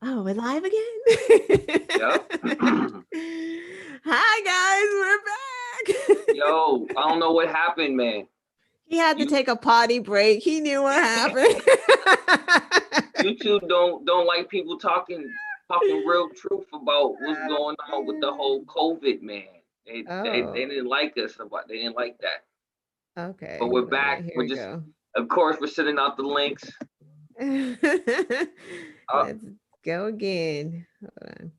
Oh, we're live again? Yep. Hi, guys, we're back. Yo, I don't know what happened, man. He had to You take a potty break. He knew what happened. YouTube don't like people talking real truth about what's going on with the whole COVID, man. They Oh, didn't like us about they didn't like that. But okay. we're Wait, back. here We're we just go. of course we're sending out the links. Uh, Let's go again. Hold on.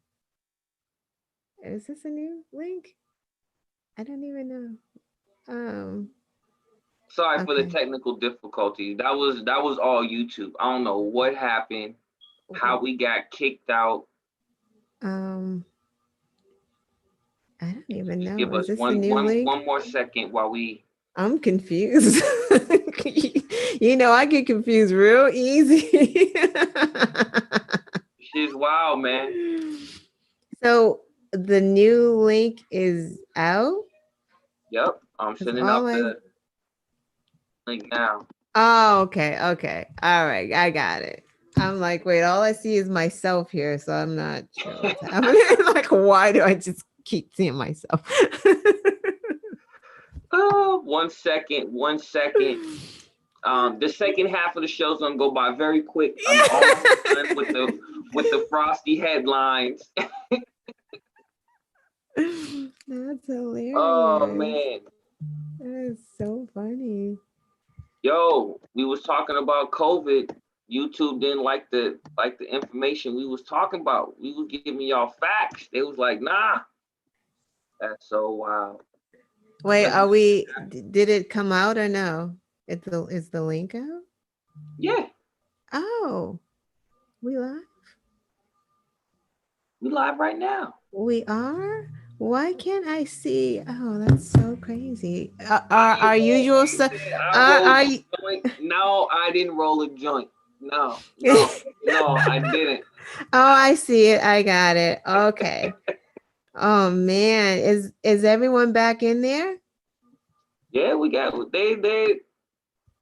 Is this a new link? I don't even know. Sorry for the Okay. technical difficulty. That was all YouTube. I don't know what happened, how we got kicked out. Um, I don't even Just know. give Is us this a new link? one more second while we I'm confused. I get confused real easy. Shit's wild, man. So the new link is out? Yep, I'm Because sending all out I the link now. Oh, okay, okay. All right, I got it. I'm like, wait, all I see is myself here, so I'm not sure what's happening. Like, why do I just keep seeing myself? Oh, 1 second, 1 second. The second half of the show's gonna go by very quick. I'm almost done with the Frosty headlines. That's Oh hilarious. man, That is so funny. yo, we was talking about COVID. YouTube didn't like the information we was talking about. We was giving y'all facts. They was like, nah, that's so wild. Wait, That's did it come out or no? Is the link out? yeah, Oh, we live? we live right now. We are? Why can't I see? Oh, that's so crazy. Our usual You stuff. said I rolled Are a you? joint. No, I didn't roll a joint. No, no, no, I didn't. Oh, I see it. I got it. Okay. Oh man, is everyone back in there? Yeah, we got they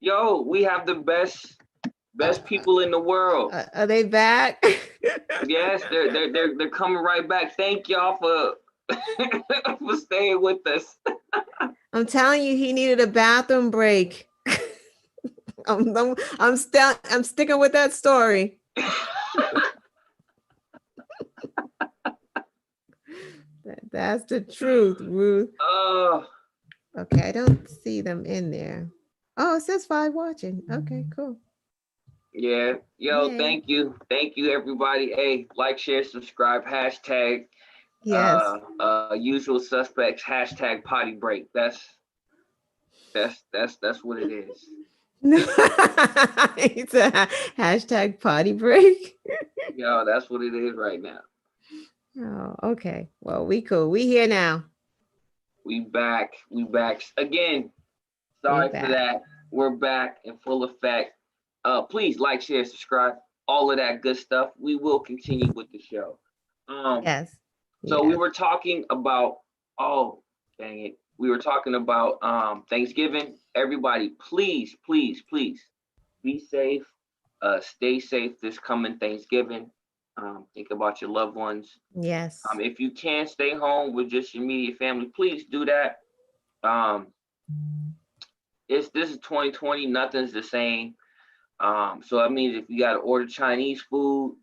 yo, we have the Uh, best people in the world. are they back? Yes, they're coming right back. Thank y'all for for staying with us. I'm telling you, he needed a bathroom break. I'm sticking with that story. That's the truth, Ruth. Oh, Okay, I don't see them in there. Oh, it says 5 watching. Okay, cool. yeah. Yo, Yay. thank you everybody. Hey, like, share, subscribe, hashtag Yes. usual suspects, hashtag potty break. That's what it is. It's a hashtag potty break. Yo, that's what it is right now. Oh, okay. Well, we cool. We here now. We back. We back again. We Sorry for back. that. We're back in full effect. Please like, share, subscribe, all of that good stuff. We will continue with the show. Yes. So we Yes. were talking about, oh, dang it. We were talking about Thanksgiving. Everybody, please, please, please be safe. Stay safe this coming Thanksgiving. Think about your loved ones. Yes. If you can stay home with just your immediate family, please do that. Um, this is 2020. Nothing's the same. So that means if you got to order Chinese food,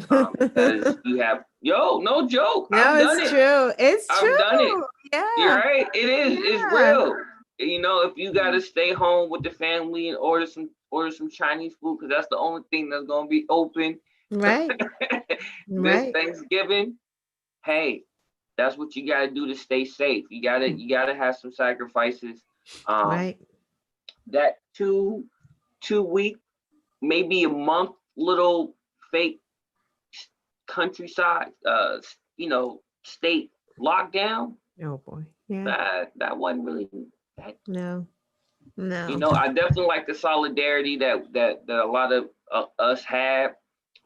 because you have no joke. No, I've done it's it. true. It's I've done it. true. You're Yeah. right. It is. It's Yeah. real. If you got to stay home with the family and order some Chinese food, because that's the only thing that's gonna be open Right. this Right. Thanksgiving. Hey, that's what you gotta do to stay safe. You gotta have some sacrifices. Um, Right. that two week, maybe a month little fake countryside, state lockdown. Oh boy. Yeah. That wasn't really that. No. No. I definitely like the solidarity that a lot of us had.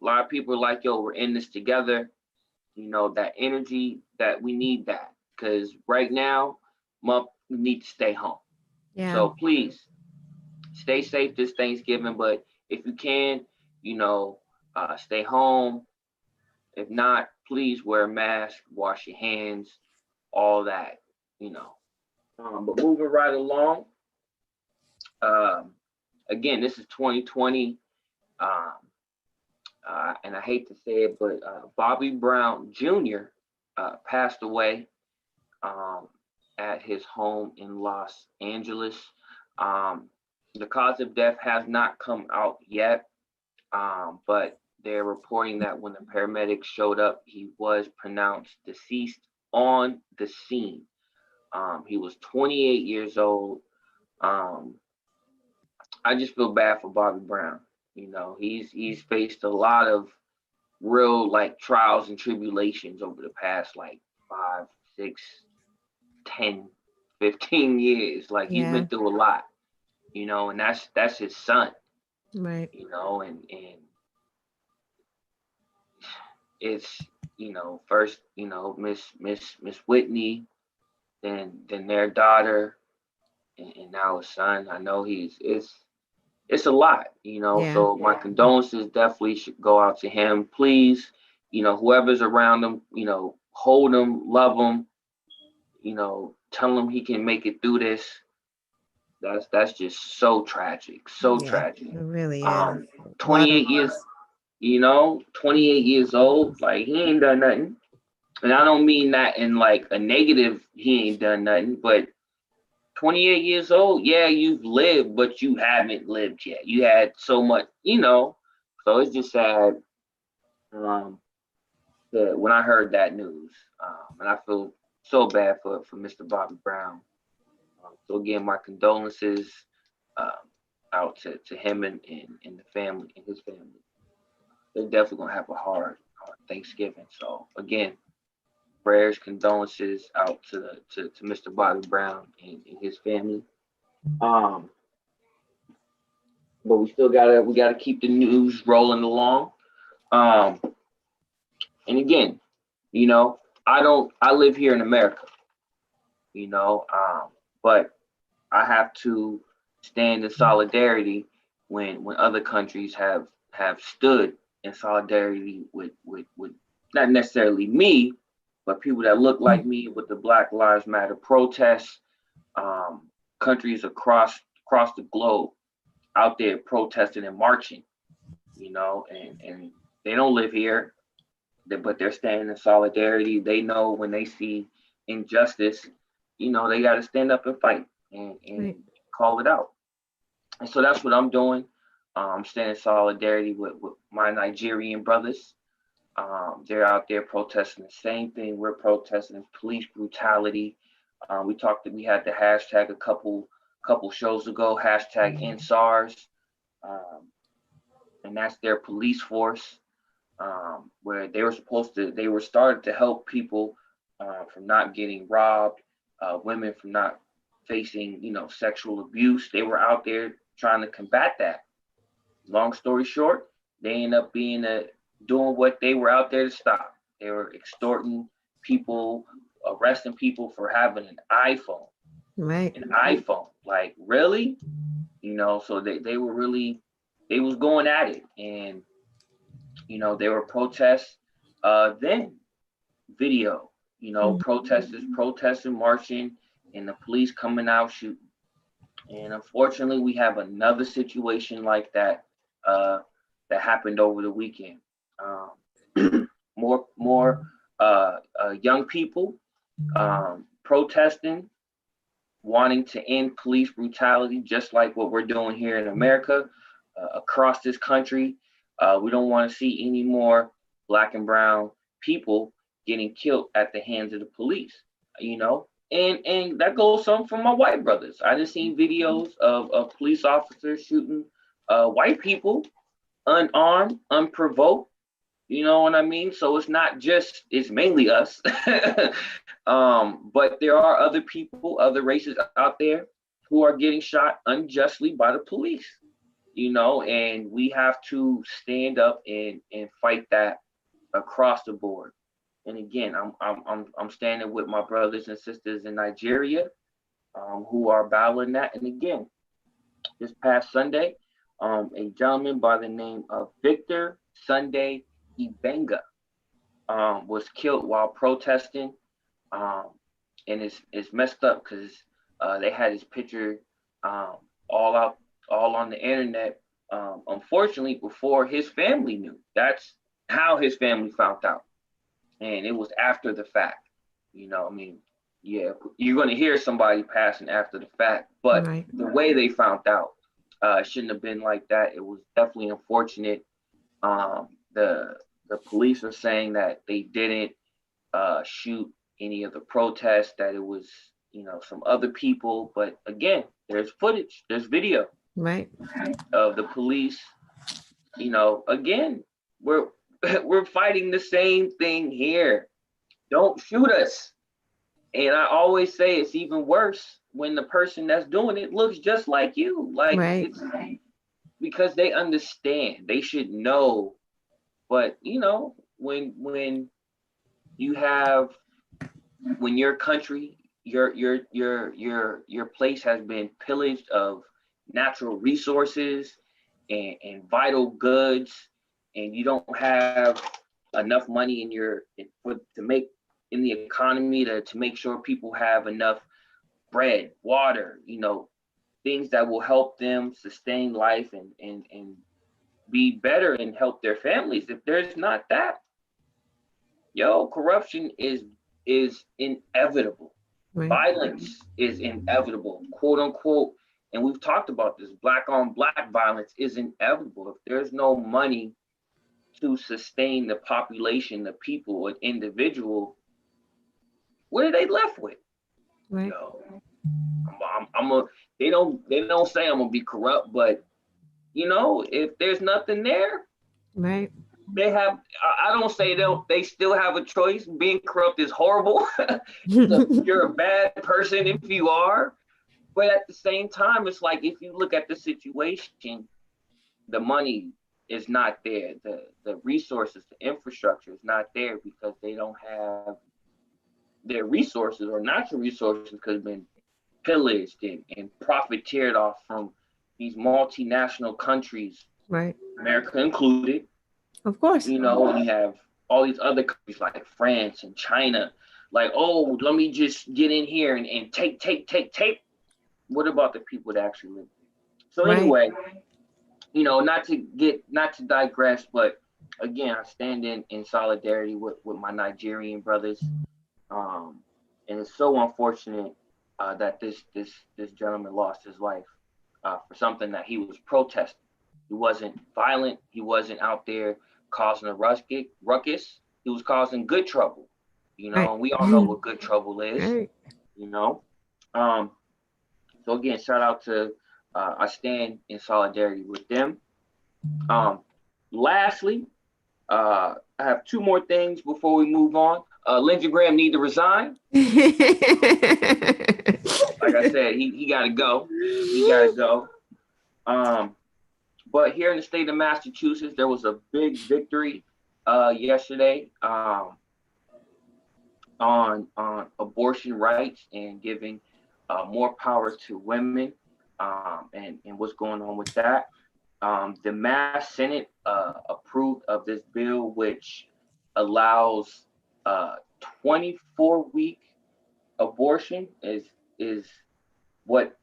A lot of people are like, yo, we're in this together. That energy that we need that, because right now, we need to stay home. Yeah. So please stay safe this Thanksgiving. But if you can, stay home. If not, please wear a mask, wash your hands, all that, you know. But moving right along, um, again, this is 2020, um, and I hate to say it, but Bobby Brown Jr. Passed away um, at his home in Los Angeles. Um, the cause of death has not come out yet, but they're reporting that when the paramedics showed up, he was pronounced deceased on the scene. He was 28 years old. Um, I just feel bad for Bobby Brown. You know, he's faced a lot of real like trials and tribulations over the past like 5, 6, 10, 15 years. Like he's Yeah. been through a lot, you know, and that's his son, Right. you know, and it's, you know, first, you know, Miss Whitney, then their daughter, and now his son. I know it's a lot, you know. Yeah. So my condolences definitely should go out to him. Please, you know, whoever's around him, you know, hold him, love him, you know, tell him he can make it through this. That's just so tragic, so Yeah. tragic. It really is. Um, A lot of 28 years, you know, 28 years old, like he ain't done nothing. And I don't mean that in like a negative, he ain't done nothing, but 28 years old, yeah, you've lived, but you haven't lived yet. You had so much, you know. So it's just sad um, that when I heard that news, and I feel so bad for Mr. Bobby Brown. So again, my condolences um, out to him and the family and his family. They're definitely gonna have a hard Thanksgiving. So again, prayers, condolences out to Mr. Bobby Brown and his family. Um, but we gotta keep the news rolling along. Um, and again, you know, I live here in America, you know, but I have to stand in solidarity when other countries have stood in solidarity with not necessarily me, but people that look like me with the Black Lives Matter protests. Um, countries across the globe out there protesting and marching, you know, and they don't live here, but they're standing in solidarity. They know when they see injustice, you know, they got to stand up and fight and right. call it out. And so that's what I'm doing. I'm standing in solidarity with my Nigerian brothers. They're out there protesting the same thing we're protesting: police brutality. We had the hashtag a couple shows ago, hashtag #EndSARS, um, and that's their police force, where they were started to help people from not getting robbed, women from not facing, you know, sexual abuse. They were out there trying to combat that. Long story short, they end up doing what they were out there to stop. They were extorting people, arresting people for having an iPhone. Right. An iPhone, like really, you know. So they were really, they was going at it, and you know there were protests. Then video, you know, Mhm. protesters protesting, marching, and the police coming out shooting. And unfortunately, we have another situation like that uh, that happened over the weekend. More young people protesting, wanting to end police brutality, just like what we're doing here in America, across this country. We don't want to see any more black and brown people getting killed at the hands of the police. You know, and that goes some for my white brothers. I just seen videos of police officers shooting white people unarmed, unprovoked. You know what I mean? So it's mainly us. But there are other people, other races out there who are getting shot unjustly by the police, you know, and we have to stand up and fight that across the board. And again, I'm standing with my brothers and sisters in Nigeria, who are battling that. And again, this past Sunday, a gentleman by the name of Victor Sunday Ibenga was killed while protesting. Um, and it's messed up because they had his picture all out, all on the internet. Unfortunately, before his family knew. That's how his family found out, and it was after the fact. I mean, yeah, you're going to hear somebody passing after the fact, but Right. the way they found out shouldn't have been like that. It was definitely unfortunate. Um, the police are saying that they didn't shoot any of the protests, that it was, some other people. But again, there's footage, there's video Right. of the police. Again, we're we're fighting the same thing here. Don't shoot us. And I always say it's even worse when the person that's doing it looks just like you. Like, Right. it's because they understand. They should know. But when you have when your country, your place has been pillaged of natural resources and vital goods, and you don't have enough money to make in the economy to make sure people have enough bread, water, things that will help them sustain life and be better and help their families. If there's not that, corruption is inevitable. Right. Violence is inevitable, quote unquote. And we've talked about this. Black on black violence is inevitable. If there's no money to sustain the population, the people, an individual, what are they left with? Right. I'm a. They don't say I'm gonna be corrupt, but if there's nothing there, Right. they have. I don't say they still have a choice. Being corrupt is horrible. You're a bad person if you are, but at the same time, it's like, if you look at the situation, the money is not there. The resources, the infrastructure is not there because they don't have their resources, or natural resources could have been pillaged and profiteered off from these multinational countries, Right. America included. Of course. And you have all these other countries like France and China, like, oh, let me just get in here and take. What about the people that actually live there? So Right. anyway, not to digress, but again, I stand in solidarity with my Nigerian brothers. And it's so unfortunate that this gentleman lost his life for something that he was protesting. He wasn't violent. He wasn't out there causing a ruckus. He was causing good trouble. Right. And we all know what good trouble is. Right. So again, shout out to I stand in solidarity with them. Lastly, I have two more things before we move on. Lindsey Graham need to resign. Like I said, he got to go. He got to go. But here in the state of Massachusetts, there was a big victory yesterday on abortion rights and giving more power to women, and what's going on with that. The Mass Senate approved of this bill, which allows 24-week abortion is what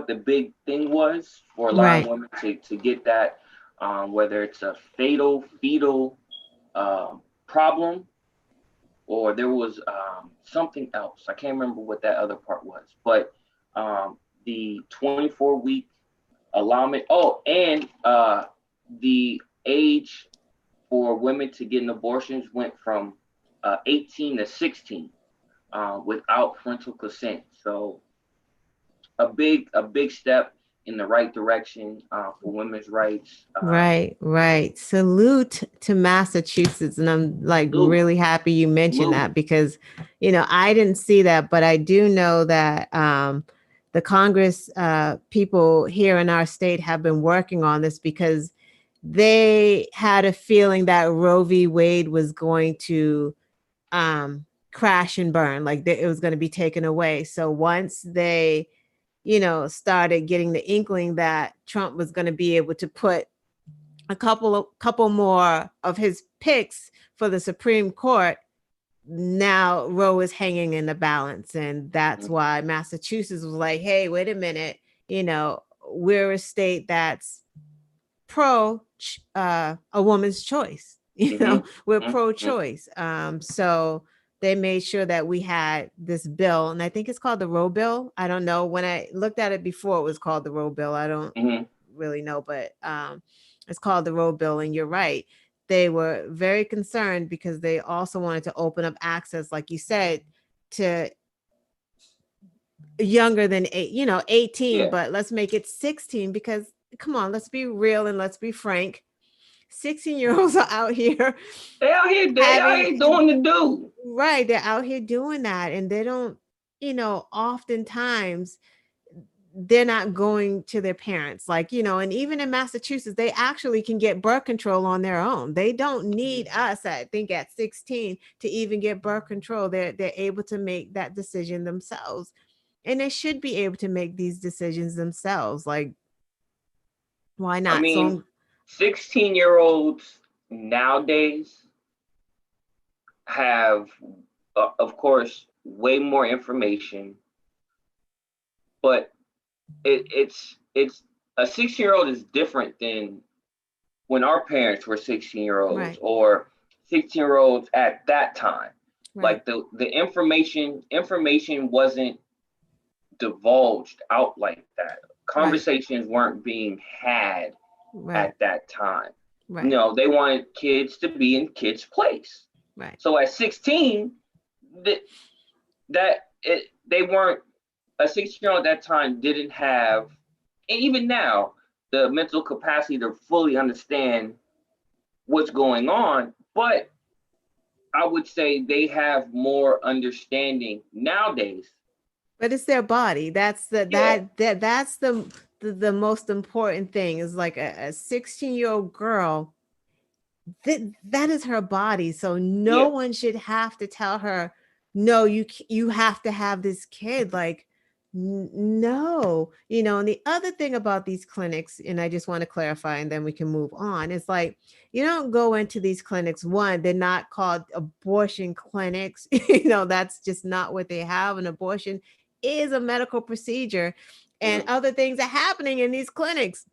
the big thing was for allowing women to get that, whether it's a fatal fetal problem, or there was something else. I can't remember what that other part was, but the 24-week allowment. Oh, and the age for women to get an abortion went from 18 to 16 without parental consent. So a big step in the right direction for women's rights. Right. Salute to Massachusetts. And I'm like really happy you mentioned that, because, I didn't see that, but I do know that the Congress people here in our state have been working on this, because they had a feeling that Roe v. Wade was going to crash and burn, like it was going to be taken away. So once they started getting the inkling that Trump was going to be able to put a couple more of his picks for the Supreme Court, now Roe is hanging in the balance. And that's why Massachusetts was like, hey, wait a minute, we're a state that's pro a woman's choice. We're pro-choice. So they made sure that we had this bill, and I think it's called the Roe bill. I don't know. When I looked at it before, it was called the Roe bill. I don't really know, but it's called the Roe bill. And you're right. They were very concerned because they also wanted to open up access, like you said, to younger than 18, but let's make it 16, because come on, let's be real and let's be frank. 16-year-olds are out here. They out here doing the do. Right. They're out here doing that. And they don't, oftentimes they're not going to their parents. Like, and even in Massachusetts, they actually can get birth control on their own. They don't need us, I think, at 16 to even get birth control. They're able to make that decision themselves. And they should be able to make these decisions themselves. Like, why not? I mean, 16-year-olds nowadays have, of course, way more information, but it's a 16-year-old is different than when our parents were 16-year-olds, right, or 16-year-olds at that time. Right. Like the information wasn't divulged out like that. Conversations weren't being had at that time. Right. They wanted kids to be in kids' place. Right. So at 16, they weren't, a 16-year-old at that time didn't have, and even now, the mental capacity to fully understand what's going on. But I would say they have more understanding nowadays. But it's their body. That's that's the most important thing, is like a 16-year-old girl. That is her body. So no one should have to tell her, no, you have to have this kid. Like, no, and the other thing about these clinics, and I just want to clarify and then we can move on, is like, you don't go into these clinics. One, they're not called abortion clinics. That's just not what they have. An abortion is a medical procedure, and other things are happening in these clinics.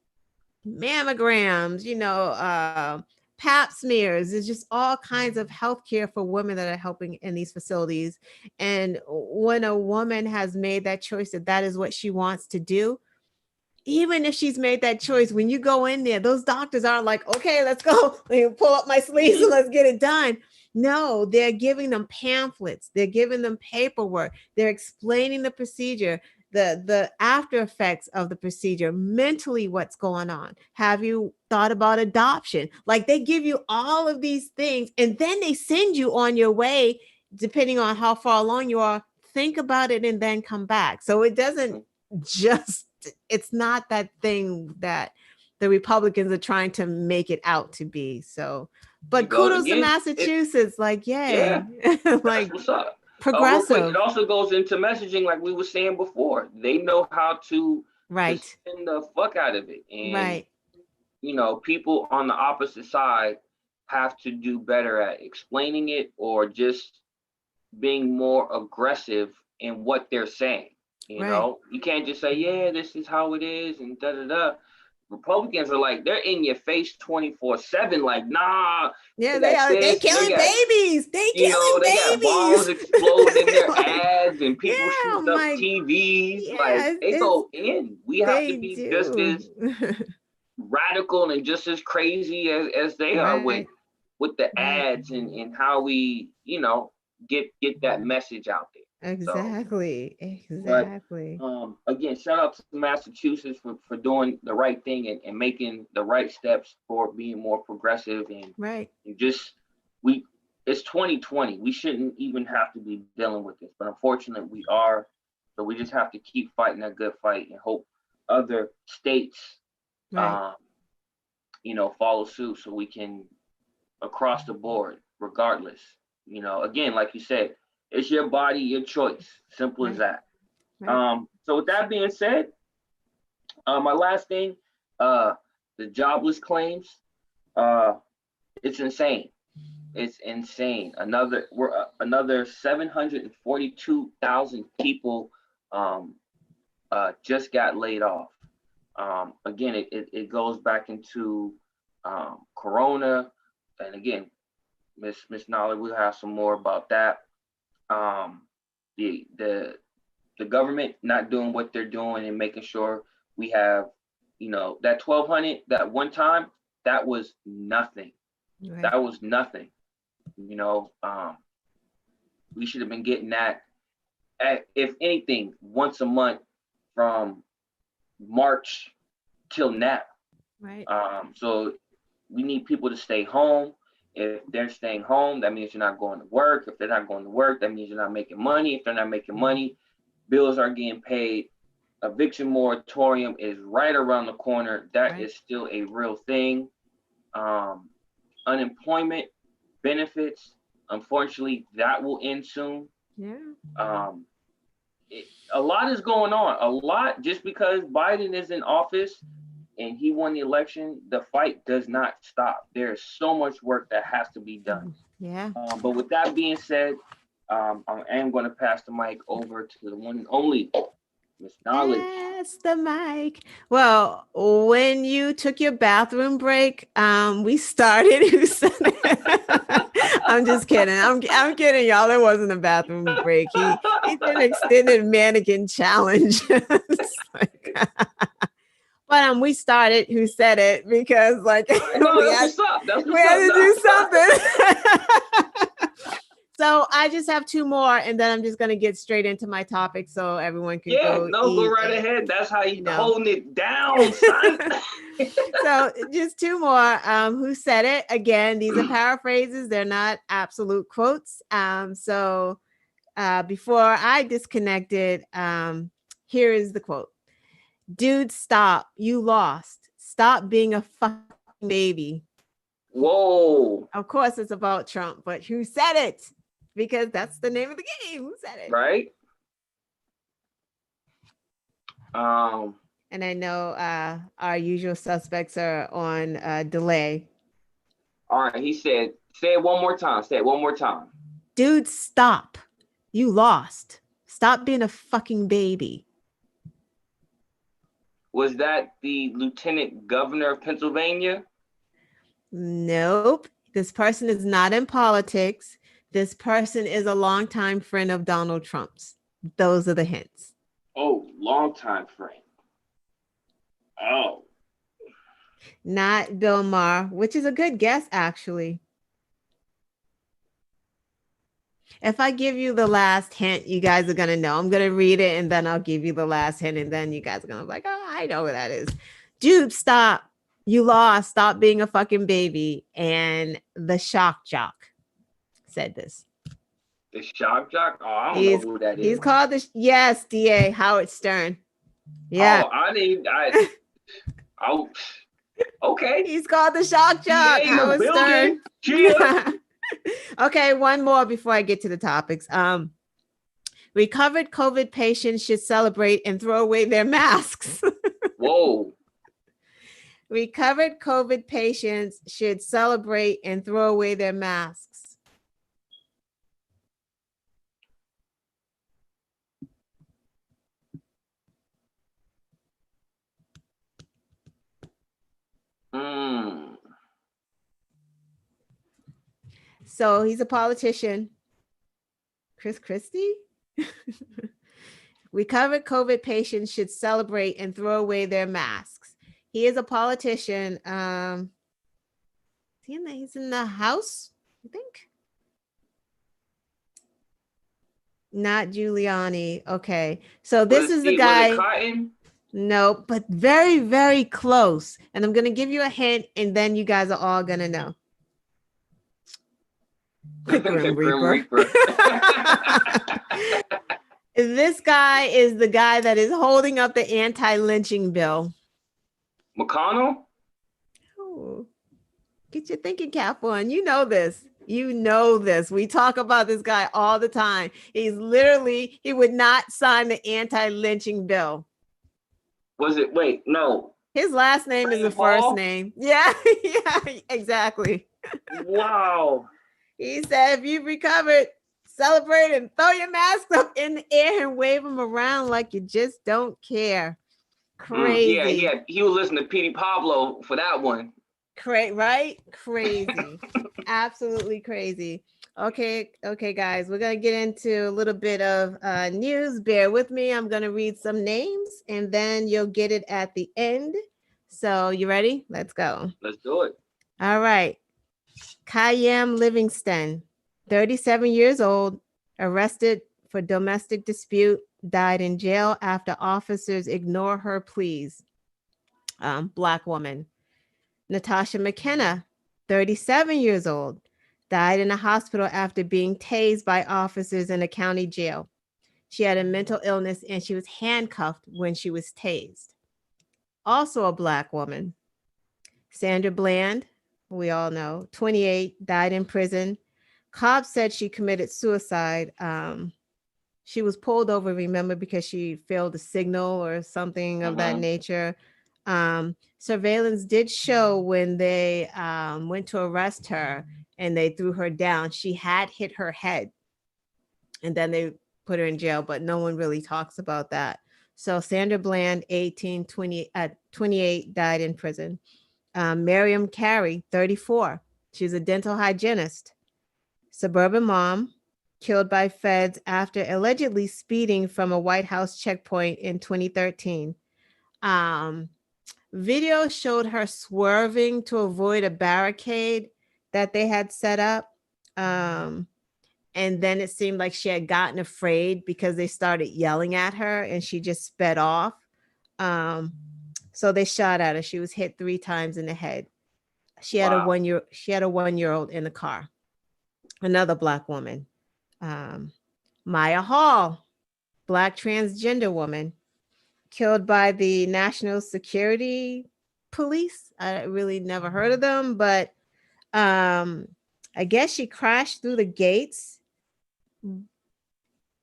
Mammograms, pap smears. There's just all kinds of healthcare for women that are helping in these facilities. And when a woman has made that choice that is what she wants to do, even if she's made that choice, when you go in there, those doctors aren't like, okay, let's go, pull up my sleeves and let's get it done. No, they're giving them pamphlets. They're giving them paperwork. They're explaining the procedure, the after effects of the procedure, mentally what's going on. Have you thought about adoption? Like, they give you all of these things, and then they send you on your way, depending on how far along you are. Think about it and then come back. So it doesn't just, it's not that thing that the Republicans are trying to make it out to be. So, but kudos to Massachusetts. Like, yay. Like, what's up. Progressive. It also goes into messaging, like we were saying before. They know how to spin the fuck out of it. And, people on the opposite side have to do better at explaining it, or just being more aggressive in what they're saying. You can't just say, yeah, this is how it is, and da-da-da. Republicans are like, they're in your face 24/7, like, nah. Yeah, they are. They're killing babies. They killing babies. Got bombs exploding in their ads, and people shooting up TVs. Like, they go in. We have to be just as radical and just as crazy as they are with the ads and how we, get that message out there. Exactly. But, again, shout out to Massachusetts for doing the right thing and making the right steps for being more progressive and just it's 2020. We shouldn't even have to be dealing with this, but unfortunately we are. So we just have to keep fighting that good fight and hope other states follow suit, so we can, across the board, regardless. Again, like you said, it's your body, your choice. Simple as that. So with that being said, my last thing, the jobless claims. It's insane. It's insane. Another 742,000 people just got laid off. Again, it goes back into Corona, and again, Miss Knowledge, we'll have some more about that. The government not doing what they're doing and making sure we have, that 1,200 that one time, that was nothing. Right. That was nothing. We should have been getting that, if anything, once a month from March till now. Right. So we need people to stay home. If they're staying home, that means you're not going to work. If they're not going to work, that means you're not making money. If they're not making money, bills aren't getting paid. Eviction moratorium is right around the corner. That is still a real thing. Unemployment benefits, unfortunately, that will end soon. Yeah. A lot is going on. A lot, just because Biden is in office and he won the election, the fight does not stop. There's so much work that has to be done. Yeah. But with that being said, I am going to pass the mic over to the one and only Miss Knowledge. Pass the mic. Well, when you took your bathroom break, we started. Who said it? I'm just kidding. I'm kidding, y'all. It wasn't a bathroom break. He did an extended mannequin challenge. But we started. Who said it? Because we had to do something. So I just have two more, and then I'm just gonna get straight into my topic so everyone can go. Go right ahead. That's how you holding it down, son. So just two more. Who said it? Again, these are paraphrases. They're not absolute quotes. So before I disconnected, here is the quote. Dude, stop. You lost. Stop being a fucking baby. Whoa. Of course it's about Trump, but who said it? Because that's the name of the game. Who said it? Right. And I know our usual suspects are on delay. All right. He said, say it one more time. Say it one more time. Dude, stop. You lost. Stop being a fucking baby. Was that the Lieutenant Governor of Pennsylvania? Nope. This person is not in politics. This person is a longtime friend of Donald Trump's. Those are the hints. Oh, longtime friend. Oh. Not Bill Maher, which is a good guess, actually. If I give you the last hint, you guys are going to know. I'm going to read it, and then I'll give you the last hint, and then you guys are going to be like, oh, I know what that is. Dude, stop. You lost. Stop being a fucking baby. And the shock jock said this. The shock jock? Oh, I don't know who that is. He's called yes, DA Howard Stern. Yeah. Oh, okay. He's called the shock jock. Howard Stern. Yeah. Okay, one more before I get to the topics. Recovered COVID patients should celebrate and throw away their masks. Whoa. Recovered COVID patients should celebrate and throw away their masks. So he's a politician. Chris Christie? Recovered COVID patients should celebrate and throw away their masks. He is a politician. He's in the House, I think. Not Giuliani. Okay. So this is the guy. No, but very, very close. And I'm going to give you a hint, and then you guys are all going to know. The Grim Reaper. This guy is the guy that is holding up the anti-lynching bill. McConnell? Oh, get your thinking cap on. You know this. You know this. We talk about this guy all the time. He would not sign the anti-lynching bill. Was it? Wait, no. His last name is the first name. Yeah, yeah, exactly. Wow. He said, if you've recovered, celebrate and throw your mask up in the air and wave them around like you just don't care. Crazy. Yeah. He was listening to Petey Pablo for that one. Right? Crazy. Absolutely crazy. Okay, guys, we're gonna get into a little bit of news. Bear with me. I'm gonna read some names, and then you'll get it at the end. So, you ready? Let's go. Let's do it. All right. Kayam Livingston, 37 years old, arrested for domestic dispute, died in jail after officers ignore her pleas. Black woman. Natasha Mckenna, 37 years old, died in a hospital after being tased by officers in a county jail. She had a mental illness and she was handcuffed when she was tased. Also a Black woman. Sandra Bland, we all know, 28, died in prison. Cops said she committed suicide. She was pulled over, remember, because she failed to signal or something of that nature. Surveillance did show when they went to arrest her and they threw her down, she had hit her head. And then they put her in jail, but no one really talks about that. So Sandra Bland, 28, died in prison. Miriam Carey, 34. She's a dental hygienist. Suburban mom, killed by feds after allegedly speeding from a White House checkpoint in 2013. Video showed her swerving to avoid a barricade that they had set up. And then it seemed like she had gotten afraid because they started yelling at her and she just sped off. So they shot at her. She was hit 3 times in the head. She had a 1-year-old in the car. Another Black woman. Maya Hall, Black transgender woman, killed by the National Security Police. I really never heard of them, but I guess she crashed through the gates,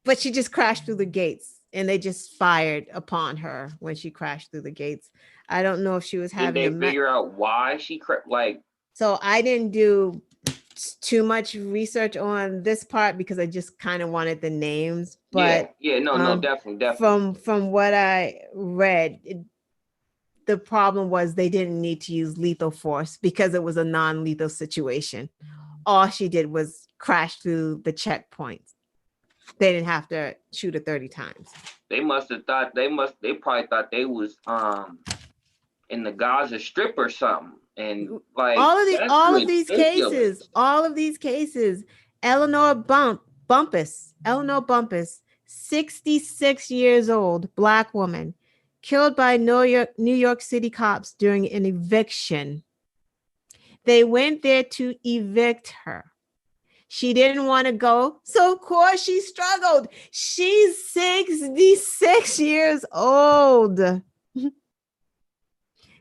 but she just crashed through the gates and they just fired upon her when she crashed through the gates. I don't know if she was having Did they figure out why she So I didn't do too much research on this part because I just kind of wanted the names. But no, definitely. From what I read, the problem was they didn't need to use lethal force because it was a non-lethal situation. All she did was crash through the checkpoints. They didn't have to shoot her 30 times. They probably thought they was in the Gaza Strip or something. And like all of these cases, Eleanor Bumpus, 66 years old, Black woman, killed by New York City cops during an eviction. They went there to evict her. She didn't want to go, so of course she struggled. She's 66 years old.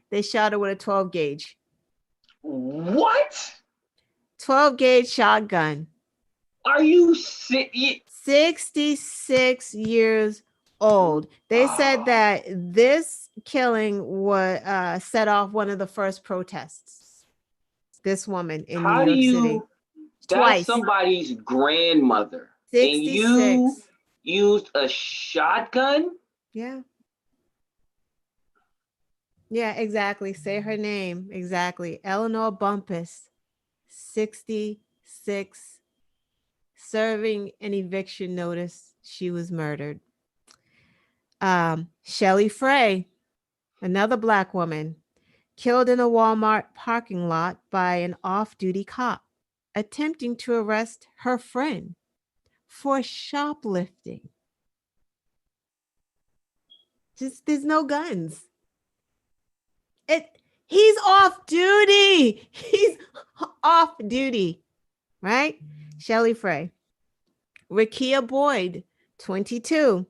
They shot her with a 12 gauge. What? 12 gauge shotgun. Are you serious? 66 years old. They said that this killing was set off one of the first protests. This woman in New York City. That's somebody's grandmother. 66. And you used a shotgun? Yeah. Yeah, exactly. Say her name. Exactly. Eleanor Bumpus, 66, serving an eviction notice. She was murdered. Shelley Frey, another Black woman, killed in a Walmart parking lot by an off-duty cop attempting to arrest her friend for shoplifting. There's no guns. He's off duty. He's off duty, right? Shelley Frey. Rakia Boyd, 22,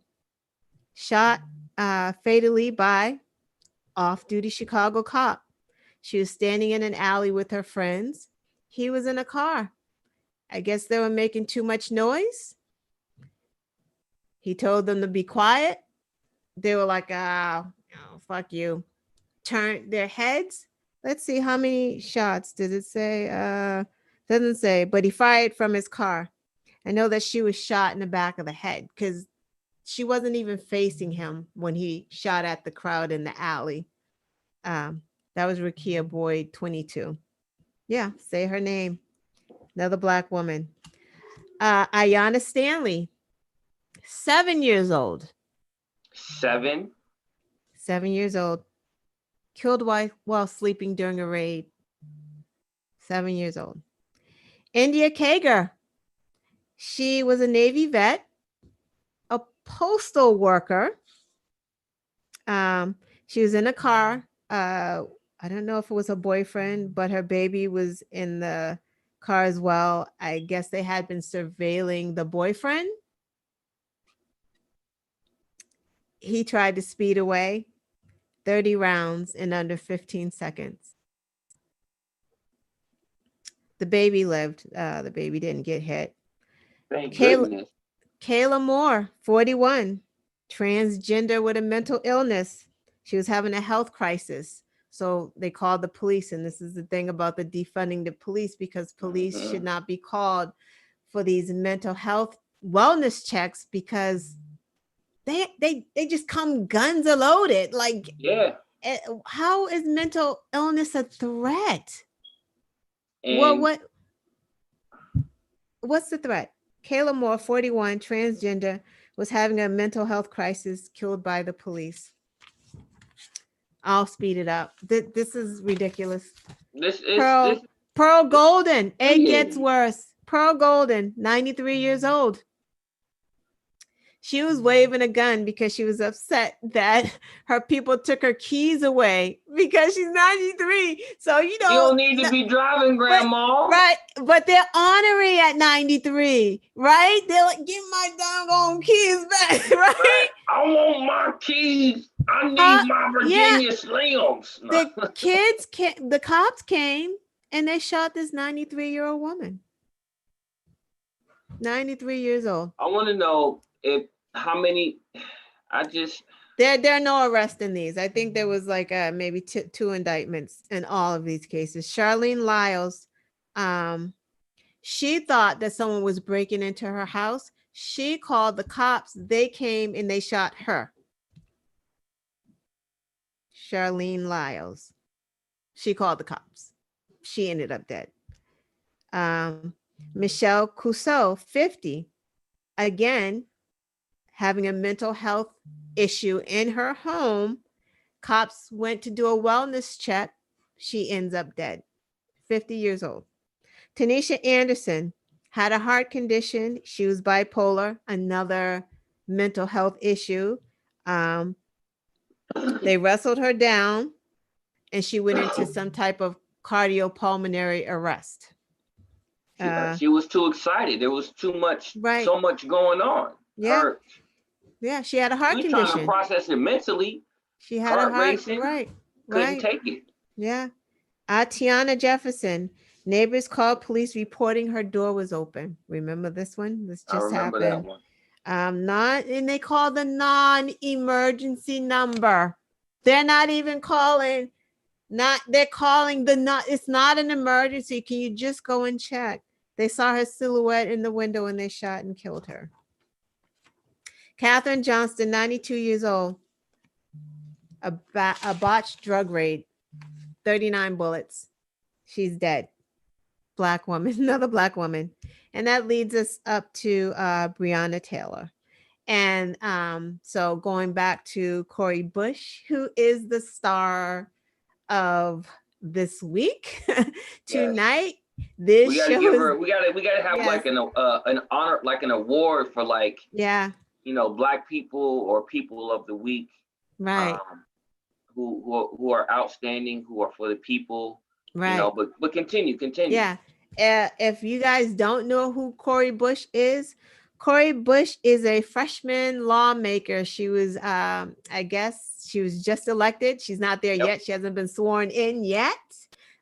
shot fatally by off-duty Chicago cop. She was standing in an alley with her friends. He was in a car. I guess they were making too much noise. He told them to be quiet. They were like, fuck you. turned their heads. Let's see, how many shots did it say? Doesn't say, but he fired from his car. I know that she was shot in the back of the head because she wasn't even facing him when he shot at the crowd in the alley. That was Rakia Boyd, 22. Yeah, say her name. Another Black woman. Ayanna Stanley, 7 years old. 7. 7 years old. Killed while sleeping during a raid. 7 years old. India Kager. She was a Navy vet, a postal worker. She was in a car. I don't know if it was her boyfriend, but her baby was in the car as well. I guess they had been surveilling the boyfriend. He tried to speed away. 30 rounds in under 15 seconds. The baby lived. The baby didn't get hit. Thank goodness. Kayla Moore, 41, transgender with a mental illness. She was having a health crisis. So they called the police. And this is the thing about the defunding the police, because police should not be called for these mental health wellness checks, because they just come guns are loaded. Like, yeah. How is mental illness a threat? And what's the threat? Kayla Moore, 41, transgender, was having a mental health crisis, killed by the police. I'll speed it up. This is ridiculous. Pearl Golden. It gets worse. Pearl Golden, 93 years old. She was waving a gun because she was upset that her people took her keys away because she's 93. So, you don't need to be driving, Grandma. Right. But they're honorary at 93, right? They're like, give my doggone keys back, right? I want my keys. I need my Virginia Slims. The cops came and they shot this 93-year-old woman. 93 years old. I want to know how many. There are no arrests in these. I think there was like maybe two indictments in all of these cases. Charlene Lyles, she thought that someone was breaking into her house. She called the cops. They came and they shot her. Charlene Lyles. She called the cops. She ended up dead. Michelle Cousseau, 50, again, having a mental health issue in her home. Cops went to do a wellness check. She ends up dead. 50 years old. Tanisha Anderson had a heart condition. She was bipolar, another mental health issue. They wrestled her down and she went into some type of cardiopulmonary arrest. She was too excited. There was too much, so much going on. Yeah, she had a heart condition. Trying to process it mentally. She had a heart racing. Couldn't take it. Yeah. Tiana Jefferson. Neighbors called police reporting her door was open. Remember this one? This just happened. That one. And they called the non-emergency number. They're not even calling. They're calling it's not an emergency. Can you just go and check? They saw her silhouette in the window and they shot and killed her. Catherine Johnston, 92 years old. A botched drug raid. 39 bullets. She's dead. Black woman, another Black woman. And that leads us up to Breonna Taylor. And so going back to Cori Bush, who is the star of this week tonight. This we gotta give her. We gotta have like an honor, like an award for Black people or people of the week, right? Who are outstanding, who are for the people, right? But continue. Yeah. If you guys don't know who Cori Bush is a freshman lawmaker. She was, I guess, she was just elected. She's not there yet. She hasn't been sworn in yet,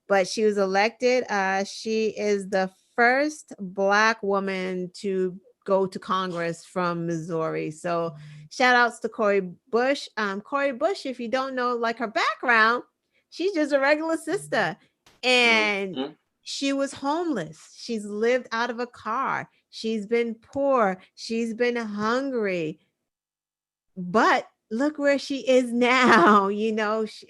but she was elected. She is the first Black woman to go to Congress from Missouri. So shout outs to Cori Bush. Cori Bush, if you don't know, like her background, She's just a regular sister. And Mhm. she was homeless. She's lived out of a car. She's been poor. She's been hungry. But look where she is now.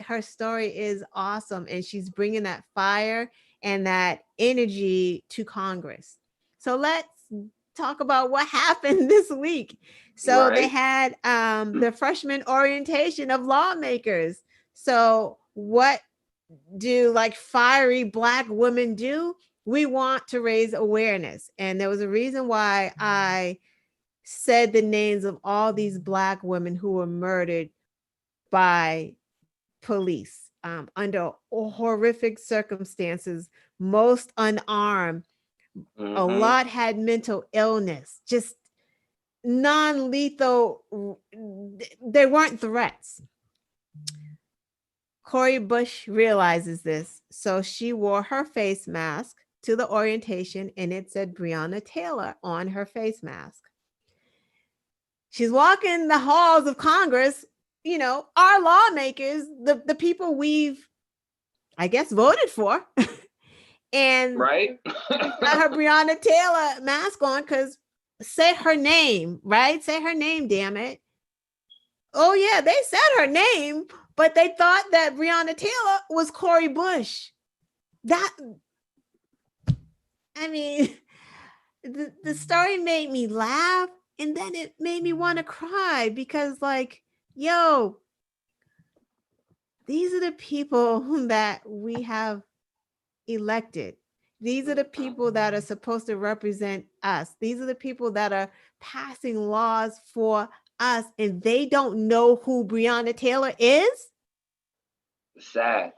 Her story is awesome. And she's bringing that fire and that energy to Congress. So let's talk about what happened this week. So they Right. had the freshman orientation of lawmakers. So what do like fiery Black women do? We want to raise awareness. And there was a reason why I said the names of all these Black women who were murdered by police under horrific circumstances, most unarmed. A Mhm. lot had mental illness, just non-lethal. They weren't threats. Cori Bush realizes this, so she wore her face mask to the orientation, and it said Breonna Taylor on her face mask. She's walking the halls of Congress, our lawmakers, the people we've, I guess, voted for. And Right. she's got her Breonna Taylor mask on because say her name, right? Say her name, damn it. Oh, yeah, they said her name, but they thought that Breonna Taylor was Cori Bush. I mean, the story made me laugh, and then it made me want to cry because, like, yo, these are the people that we have elected. These are the people that are supposed to represent us. These are the people that are passing laws for us, and they don't know who Breonna Taylor is. Sad.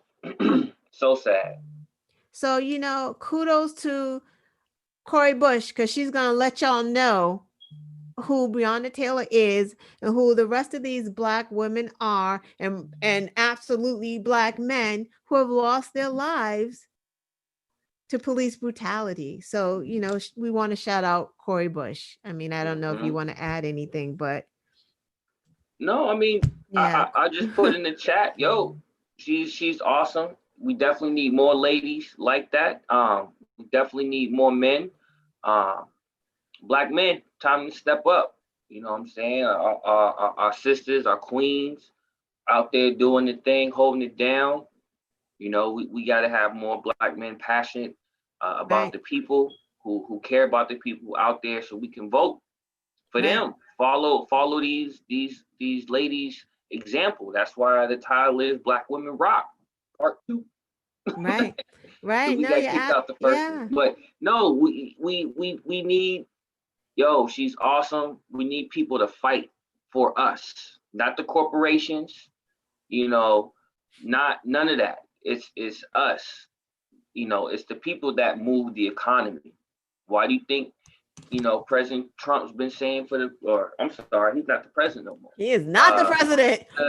So sad. So, kudos to Cori Bush because she's going to let y'all know who Breonna Taylor is and who the rest of these Black women are, and absolutely Black men who have lost their lives to police brutality. So, we want to shout out Cori Bush. I mean, I don't know if you Mhm. want to add anything, but No, I mean, yeah. I just put in the chat, yo, she's awesome. We definitely need more ladies like that. We definitely need more men. Um, Black men, time to step up. You know what I'm saying? Our sisters, our queens out there doing the thing, holding it down. We got to have more Black men passionate about Right, the people who care about the people out there so we can vote for right, them. Follow these ladies example. That's why the title is Black Women Rock Part 2. right, Because right. we No, got kicked out the first one. yeah, But no, we need, yo, she's awesome. We need people to fight for us, not the corporations, you know, not none of that. It's us. It's the people that move the economy. Why do you think, President Trump's been saying or I'm sorry, he's not the president no more. he is not the president. I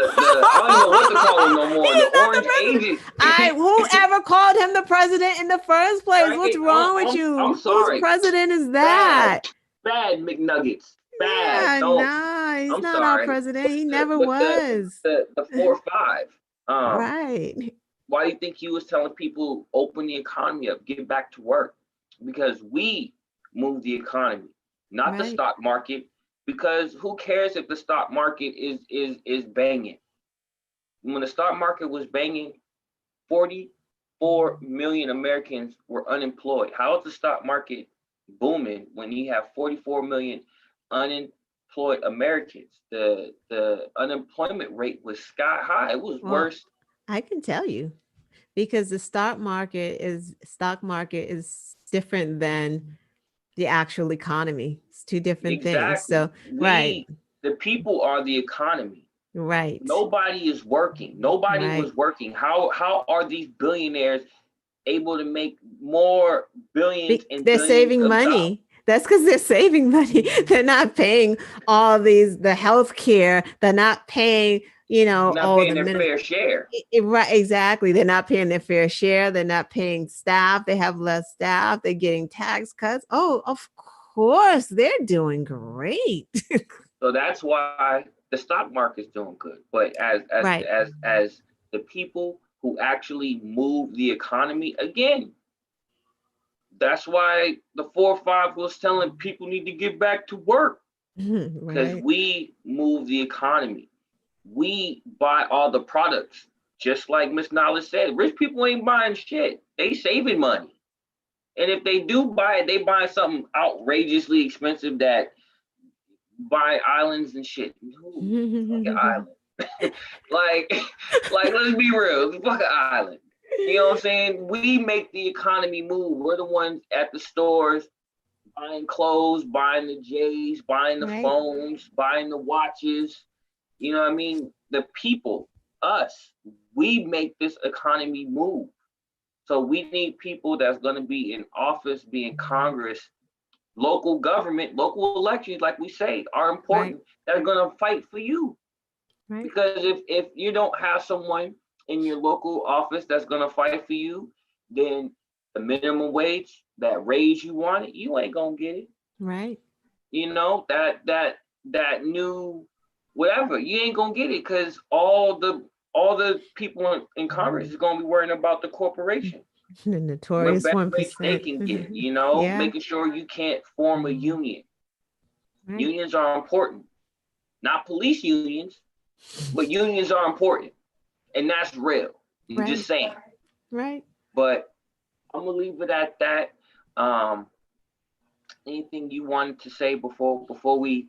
don't even know what to call him no He more. The is not the orange president. agent. Whoever called him the president in the first place? What's Right? wrong with I'm you? Whose sorry. president is Bad, that? bad McNuggets. Bad. Yeah, Don't. nah, he's I'm not our sorry. president. But He the never but was. the 4 or 5. Right. Why do you think he was telling people open the economy up, get back to work? Because we move the economy, not the Right. stock market. Because who cares if the stock market is banging? When the stock market was banging, 44 million Americans were unemployed. How is the stock market booming when you have 44 million unemployed Americans? The unemployment rate was sky high. It was Well, worse. I can tell you because the stock market is different than the actual economy. It's two different things. Exactly. So, right, The people are the economy. right, Nobody is working. Nobody right. was working. How are these billionaires able to make more billions and They're billions saving of dollars? money. That's because they're saving money. They're not paying all the health care. They're not paying, They're not oh, paying the their minimum. fair share. Right, exactly. They're not paying their fair share. They're not paying staff. They have less staff. They're getting tax cuts. Oh, of course, they're doing great. So that's why the stock market's doing good. But as as Right, as as the people who actually move the economy. Again, that's why the 4-5 was telling people need to get back to work, because Right. we move the economy. We buy all the products. Just like Miss Knowledge said, rich people ain't buying shit. They saving money. And if they do buy it, they buy something outrageously expensive that buy islands and shit. Fucking island. like, let's be real. It's fucking island. You know what I'm saying? We make the economy move. We're the ones at the stores buying clothes, buying the J's, buying the Right. phones, buying the watches. You know what I mean? The people, us, we make this economy move. So we need people that's going to be in office, be in Congress, local government, local elections, like we say, are important. Right. That are going to fight for you. Right. Because if you don't have someone in your local office that's going to fight for you, then the minimum wage, that raise you wanted, you ain't going to get it. Right. You know, that new whatever, you ain't going to get it, because all the people in Congress is going to be worrying about the corporation. The What notorious better rates they 1%. can get, you know, Yeah. making sure you can't form a union. Right. Unions are important. Not police unions, but unions are important. And that's real. I'm Right. just saying. Right. But I'm gonna leave it at that. Anything you wanted to say before we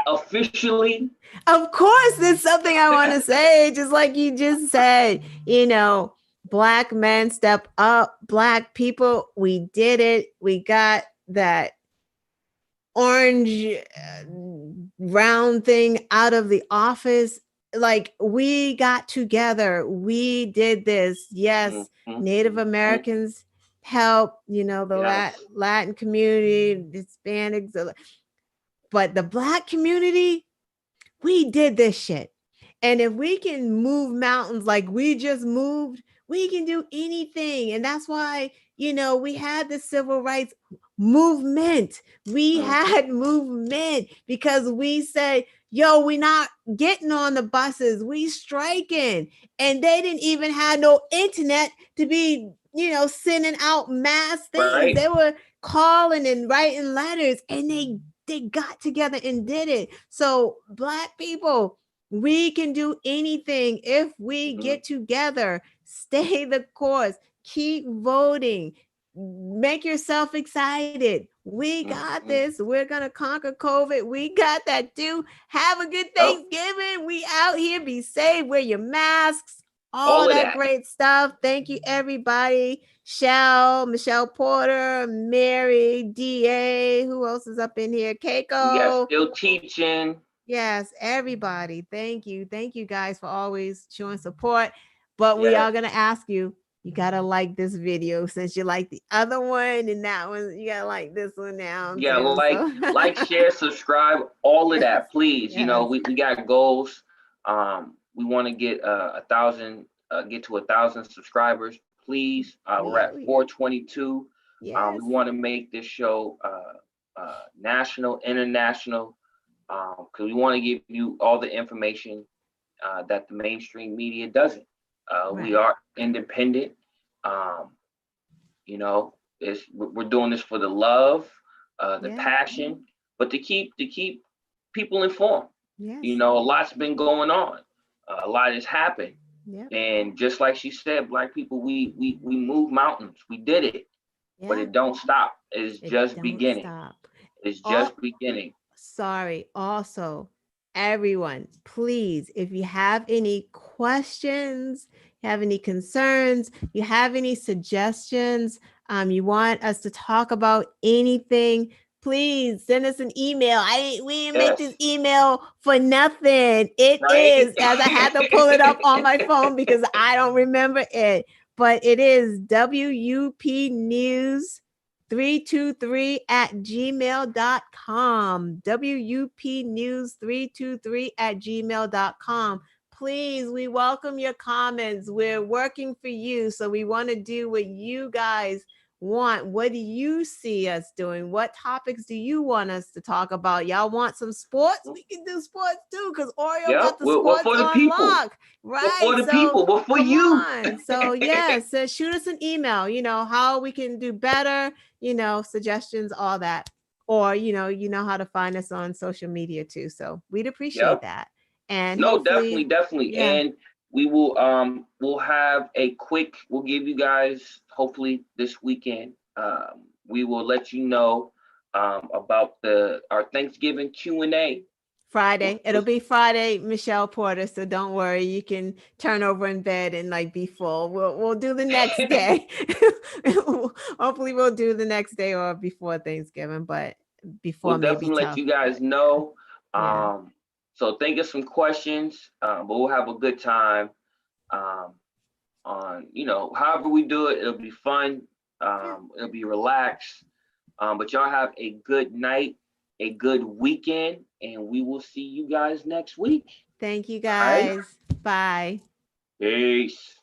officially? Of course, there's something I want to say, just like you just said, Black men step up, Black people, we did it. We got that orange round thing out of the office. Like, we got together, we did this. Yes, Native Americans help, the Latin community, Hispanics, but the Black community, we did this shit. And if we can move mountains like we just moved, we can do anything. And that's why, we had the civil rights movement. We had movement because we said, yo, we're not getting on the buses. We striking. And they didn't even have no internet to be, sending out mass things. Right. They were calling and writing letters, and they got together and did it. So Black people, we can do anything if we get together. Stay the course, keep voting, make yourself excited. We got this. We're gonna conquer COVID. We got that too. Have a good Thanksgiving. We out here. Be safe. Wear your masks. All that great stuff. Thank you, everybody. Michelle Porter, Mary, DA. Who else is up in here? Keiko. We got Still Teaching. Yes, everybody. Thank you. Thank you guys for always showing support. But we are going to ask you, you got to like this video since you like the other one and that one. You got to like this one now. Yeah, like, share, subscribe, all of that, please. Yes. We got goals. We want to get 1,000, get to 1,000 subscribers, please. We're at 422. Yes. We want to make this show national, international, because we want to give you all the information that the mainstream media doesn't. We are independent. We're doing this for the love, the passion, but to keep people informed. Yes. A lot's been going on. A lot has happened. Yep. And just like she said, Black people, we move mountains. We did it, but it don't stop. It's just beginning. It's just beginning. Sorry. Also, everyone, please, if you have any questions, you have any concerns, you have any suggestions, you want us to talk about anything, please send us an email. We didn't make this email for nothing. It is, as I had to pull it up on my phone because I don't remember it, but it is WUPnews323@gmail.com. WUPnews323@gmail.com. Please, we welcome your comments. We're working for you. So we want to do what you guys want? What do you see us doing? What topics do you want us to talk about? Y'all want some sports? We can do sports too, because Oreo Yeah, got the we're sports for the on people. lock, We're right? for the So people. We're for come you. on. So yes, so shoot us an email, how we can do better, suggestions, all that. Or, you know how to find us on social media too. So we'd appreciate Yep. that. And No, definitely, hopefully, definitely. yeah. And we will we'll have we'll give you guys hopefully this weekend. We will let you know about our Thanksgiving Q&A. Friday. It'll be Friday, Michelle Porter. So don't worry. You can turn over in bed and like be full. We'll do the next day. Hopefully we'll do the next day or before Thanksgiving, but before We'll may be definitely let tough. you guys But know. yeah. So think of some questions, but we'll have a good time. On however we do it, it'll be fun. It'll be relaxed. But y'all have a good night, a good weekend, and we will see you guys next week. Thank you All right. guys. Bye. Peace.